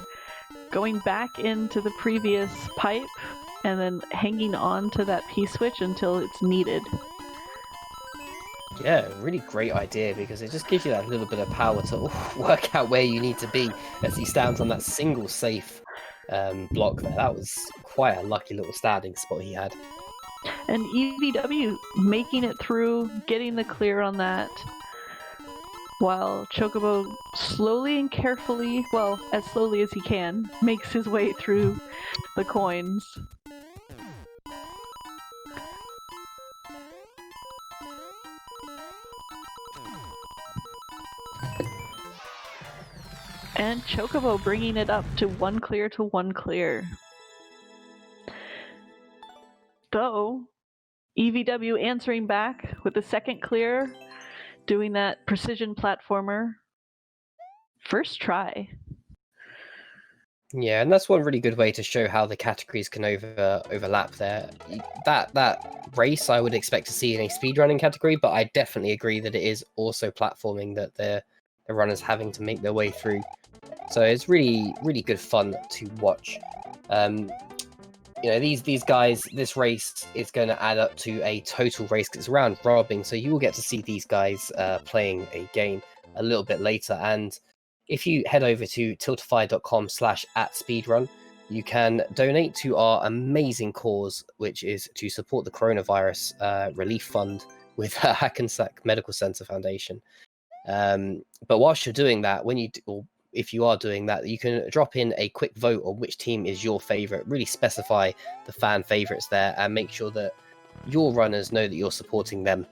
going back into the previous pipe and then hanging on to that P-switch until it's needed. Yeah, really great idea because it just gives you that little bit of power to work out where you need to be as he stands on that single safe block there. That was quite a lucky little standing spot he had. And EVW making it through, getting the clear on that, while Chocobo slowly and carefully, well, as slowly as he can, makes his way through the coins. And Chocobo bringing it up to 1 clear to 1 clear. Though, EVW answering back with the second clear, doing that precision platformer. First try. Yeah, and that's one really good way to show how the categories can overlap there. That race I would expect to see in a speedrunning category, but I definitely agree that it is also platforming that the runners having to make their way through. So it's really, really good fun to watch. These guys, this race is going to add up to a total race because it's round robin, so you will get to see these guys playing a game a little bit later. And if you head over to tiltify.com/@speedrun, you can donate to our amazing cause, which is to support the coronavirus relief fund with Hackensack Medical Center Foundation. But whilst you're doing that, if you are doing that, you can drop in a quick vote on which team is your favorite. Really specify the fan favorites there and make sure that your runners know that you're supporting them.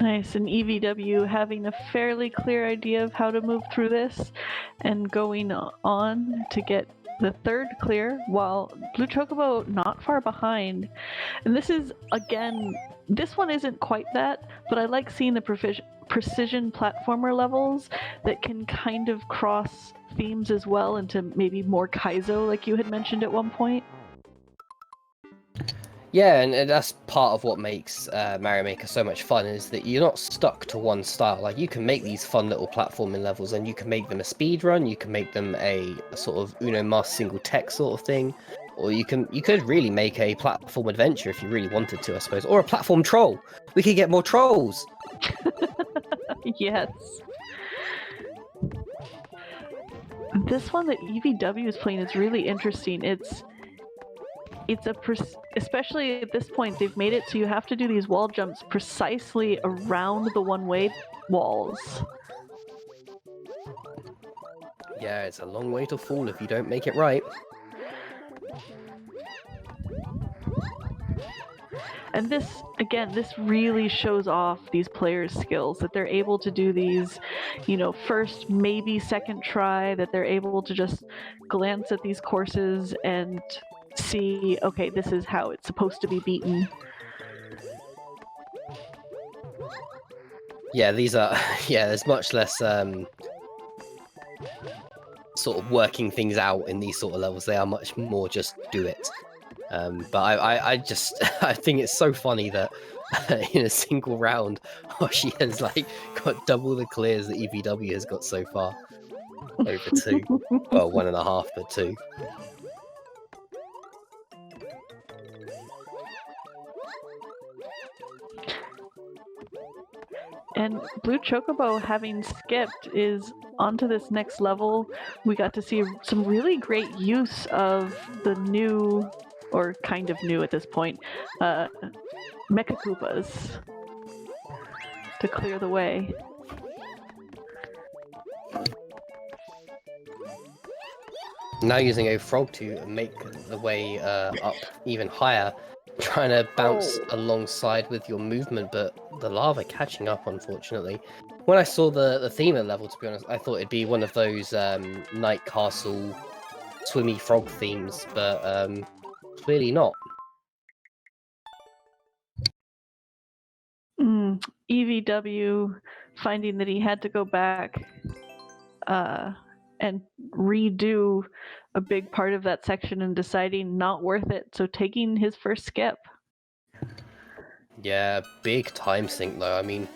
Nice, and EVW having a fairly clear idea of how to move through this and going on to get the third clear, while Bluechocobo not far behind. And this is, again, this one isn't quite that, but I like seeing the precision platformer levels that can kind of cross themes as well into maybe more Kaizo, like you had mentioned at one point. Yeah, and that's part of what makes Mario Maker so much fun, is that you're not stuck to one style. Like, you can make these fun little platforming levels, and you can make them a speed run, you can make them a sort of Uno Mas single tech sort of thing, or you could really make a platform adventure if you really wanted to, I suppose, or a platform troll. We could get more trolls. Yes. This one that EVW is playing is really interesting. It's especially at this point, they've made it so you have to do these wall jumps precisely around the one-way walls. Yeah, it's a long way to fall if you don't make it right. And this really shows off these players' skills, that they're able to do these, first, maybe second try, that they're able to just glance at these courses and see, okay, this is how it's supposed to be beaten. Yeah, these are, yeah, there's much less sort of working things out in these sort of levels. They are much more just do it. But I just, I think it's so funny that in a single round, Oshi has like got double the clears that EVW has got so far. Over 2. Well, 1.5, but 2. And Bluechocobo, having skipped, is onto this next level. We got to see some really great use of the new, or kind of new at this point, Mecha Koopas to clear the way. Now using a frog to make the way up even higher, trying to bounce alongside with your movement, but the lava catching up, unfortunately. When I saw the theme at level, to be honest, I thought it'd be one of those Night Castle swimmy frog themes, but clearly not. EVW finding that he had to go back and redo a big part of that section and deciding not worth it, so taking his first skip. Yeah, big time sink though. I mean,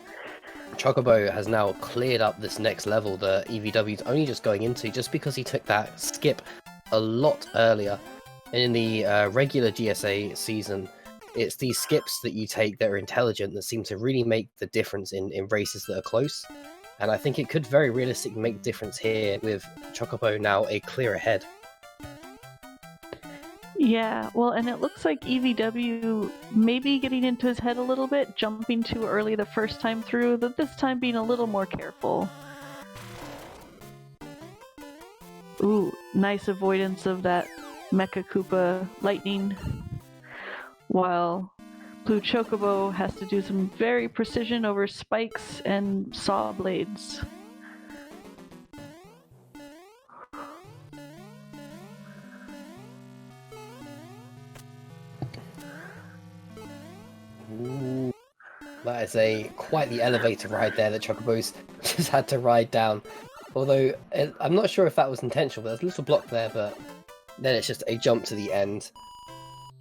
Chocobo has now cleared up this next level that EVW's only just going into, just because he took that skip a lot earlier. And in the regular GSA season, it's these skips that you take that are intelligent that seem to really make the difference in races that are close. And I think it could very realistically make a difference here with Chocobo now a clear ahead. Yeah, well, and it looks like EVW maybe getting into his head a little bit, jumping too early the first time through, but this time being a little more careful. Ooh, nice avoidance of that Mecha Koopa lightning, while Bluechocobo has to do some very precision over spikes and saw blades. Ooh, that is quite the elevator ride there that Chocobo's just had to ride down. Although, I'm not sure if that was intentional, but there's a little block there, but then it's just a jump to the end.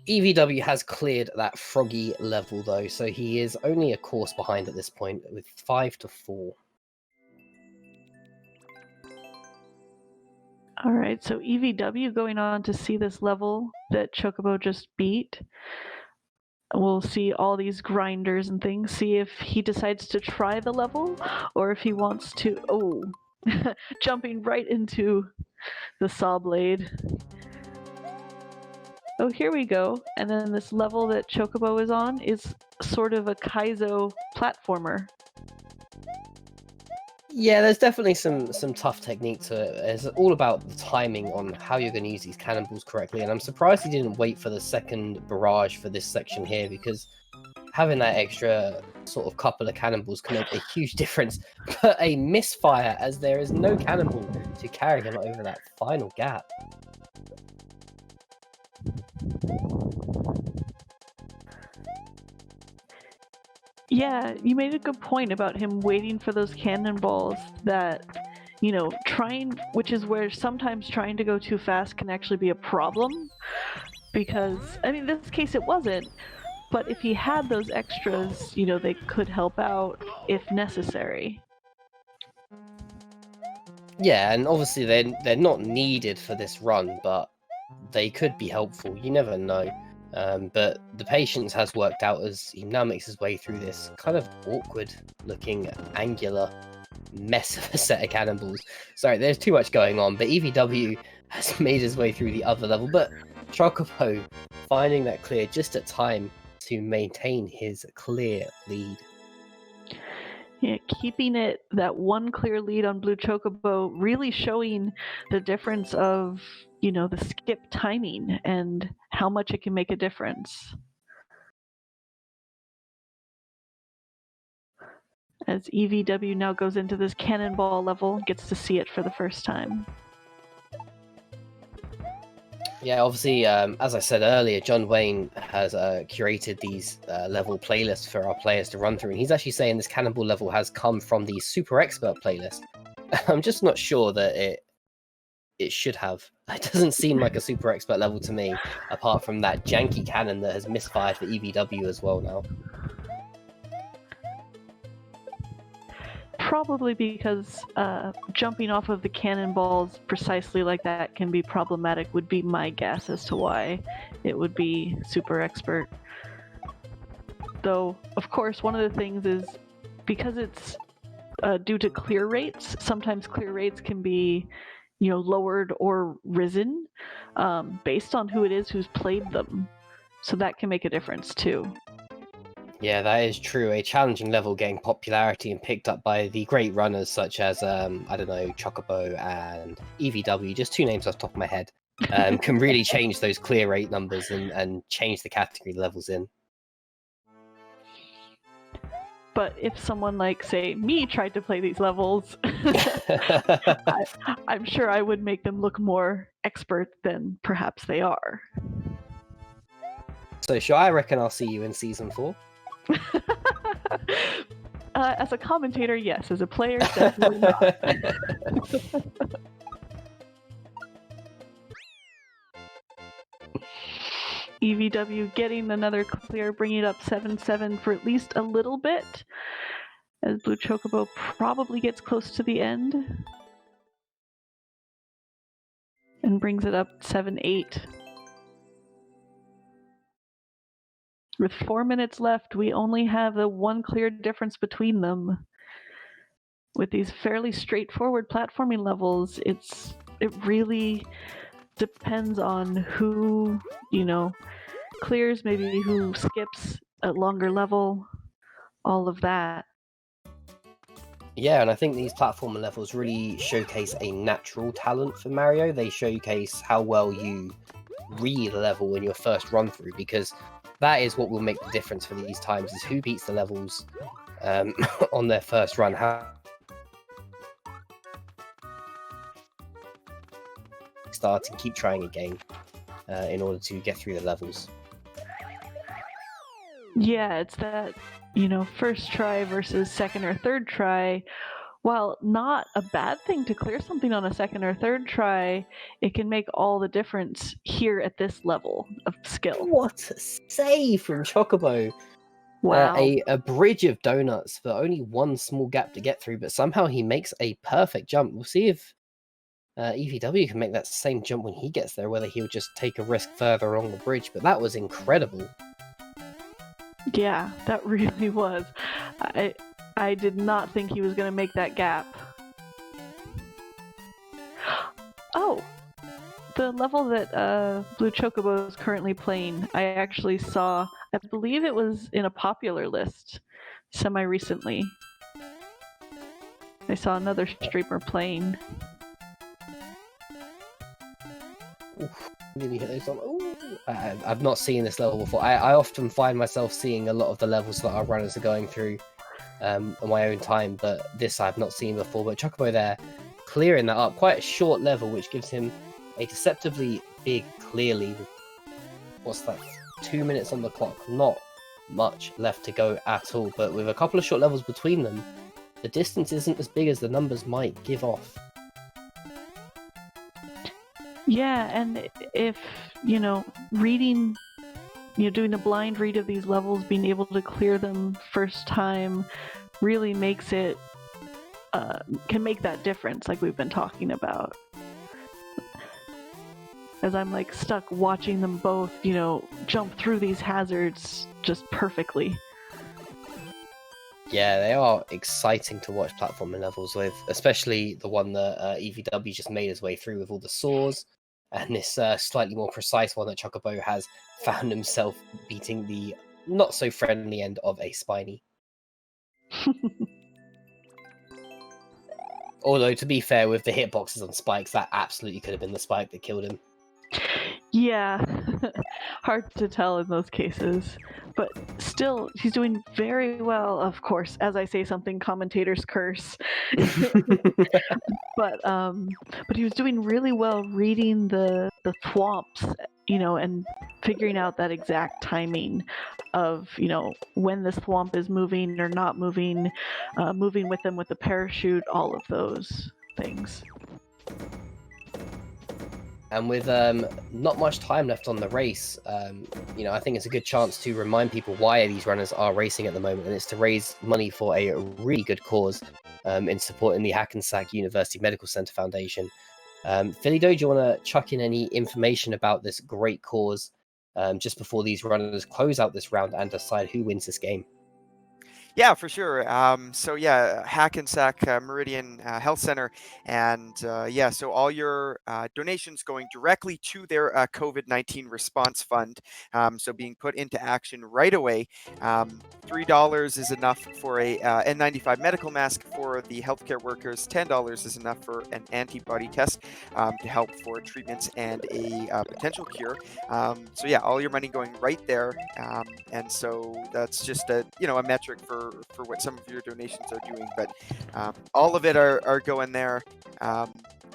EVW has cleared that froggy level though, so he is only a course behind at this point with 5 to 4. Alright, so EVW going on to see this level that Chocobo just beat. We'll see all these grinders and things, see if he decides to try the level, or if he wants to, jumping right into the saw blade. Oh, here we go. And then this level that Chocobo is on is sort of a Kaizo platformer. Yeah, there's definitely some tough technique to it. It's all about the timing on how you're going to use these cannonballs correctly, and I'm surprised he didn't wait for the second barrage for this section here, because having that extra sort of couple of cannonballs can make a huge difference. But a misfire, as there is no cannonball to carry him over that final gap. Yeah, you made a good point about him waiting for those cannonballs that, which is where sometimes trying to go too fast can actually be a problem. Because, in this case it wasn't, but if he had those extras, they could help out if necessary. Yeah, and obviously they're not needed for this run, but they could be helpful. You never know. But the patience has worked out as he now makes his way through this kind of awkward-looking, angular mess of a set of cannonballs. Sorry, there's too much going on, but EVW has made his way through the other level, but Chocobo finding that clear just at time to maintain his clear lead. Yeah, keeping it that one clear lead on Bluechocobo, really showing the difference of, the skip timing and how much it can make a difference. As EVW now goes into this cannonball level, gets to see it for the first time. Yeah, obviously, as I said earlier, John Wayne has curated these level playlists for our players to run through, and he's actually saying this cannibal level has come from the Super Expert playlist. I'm just not sure that it should have. It doesn't seem like a Super Expert level to me, apart from that janky cannon that has misfired for EVW as well now. Probably because jumping off of the cannonballs precisely like that can be problematic, would be my guess as to why it would be Super Expert. Though, of course, one of the things is because it's due to clear rates, sometimes clear rates can be, lowered or risen based on who it is who's played them. So that can make a difference too. Yeah, that is true. A challenging level getting popularity and picked up by the great runners such as, I don't know, Chocobo and EVW, just two names off the top of my head, can really change those clear rate numbers and change the category levels in. But if someone like, say, me tried to play these levels, I'm sure I would make them look more expert than perhaps they are. So, I reckon I'll see you in Season 4? As a commentator, yes. As a player, definitely not. EVW getting another clear, bringing it up 7-7 for at least a little bit, as Bluechocobo probably gets close to the end and brings it up 7-8. With 4 minutes left, we only have the one clear difference between them. With these fairly straightforward platforming levels, it really depends on who, clears, maybe who skips a longer level, all of that. Yeah, and I think these platformer levels really showcase a natural talent for Mario. They showcase how well you read a level in your first run through, because that is what will make the difference for these times, is who beats the levels on their first run. How start and keep trying again in order to get through the levels. Yeah, it's that, first try versus second or third try. While not a bad thing to clear something on a second or third try, it can make all the difference here at this level of skill. What a save from Chocobo! Wow. A bridge of donuts for only one small gap to get through, but somehow he makes a perfect jump. We'll see if EVW can make that same jump when he gets there, whether he'll just take a risk further along the bridge, but that was incredible. Yeah, that really was. I did not think he was going to make that gap. Oh, the level that Bluechocobo is currently playing, I actually saw, I believe it was in a popular list semi-recently. I saw another streamer playing. I've not seen this level before. I often find myself seeing a lot of the levels that our runners are going through on my own time, but this I've not seen before. But Chocobo there, clearing that up. Quite a short level, which gives him a deceptively big clear lead. What's that? 2 minutes on the clock. Not much left to go at all, but with a couple of short levels between them, the distance isn't as big as the numbers might give off. Yeah, and if, reading, doing a blind read of these levels, being able to clear them first time really makes it, can make that difference like we've been talking about. As I'm stuck watching them both, jump through these hazards just perfectly. Yeah, they are exciting to watch platforming levels with, especially the one that EVW just made his way through with all the saws, and this slightly more precise one that Chocobo has found himself beating the not-so-friendly end of a Spiny. Although, to be fair, with the hitboxes on spikes, that absolutely could have been the spike that killed him. Yeah, hard to tell in those cases. But still, he's doing very well, of course. As I say something, commentators curse. but he was doing really well reading the thwomps, and figuring out that exact timing of, when this thwomp is moving or not moving, moving with them with the parachute, all of those things. And with not much time left on the race, I think it's a good chance to remind people why these runners are racing at the moment, and it's to raise money for a really good cause in supporting the Hackensack University Medical Center Foundation. Philly Do, do you want to chuck in any information about this great cause just before these runners close out this round and decide who wins this game? Yeah, for sure. So yeah, Hackensack Meridian Health Center, and so all your donations going directly to their COVID-19 response fund. So being put into action right away. $3 is enough for a N95 medical mask for the healthcare workers. $10 is enough for an antibody test to help for treatments and a potential cure. So yeah, all your money going right there, and so that's just a metric for what some of your donations are doing, but all of it are going there,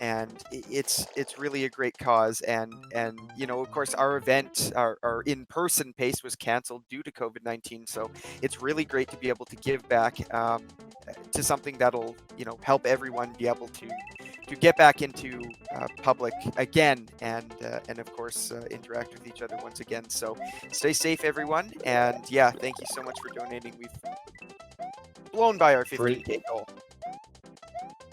and it's really a great cause. And of course our event, our in-person pace was canceled due to COVID-19, so it's really great to be able to give back to something that'll help everyone be able to get back into public again, and of course interact with each other once again. So stay safe, everyone, and yeah, thank you so much for donating. We've blown by our 15K goal.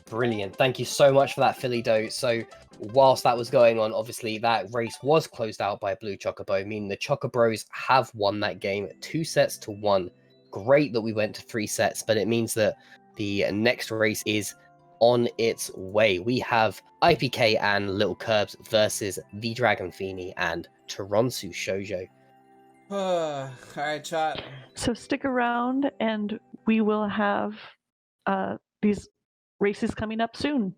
Brilliant. Thank you so much for that, Philly Do. So whilst that was going on, obviously that race was closed out by Bluechocobo, meaning the Chocobros have won that game 2-1. Great that we went to 3 sets, but it means that the next race is on its way. We have IPK and Little Curbs versus the Dragon Feeny and Toronsu Shoujo. All right, chat. So stick around, and we will have these races coming up soon.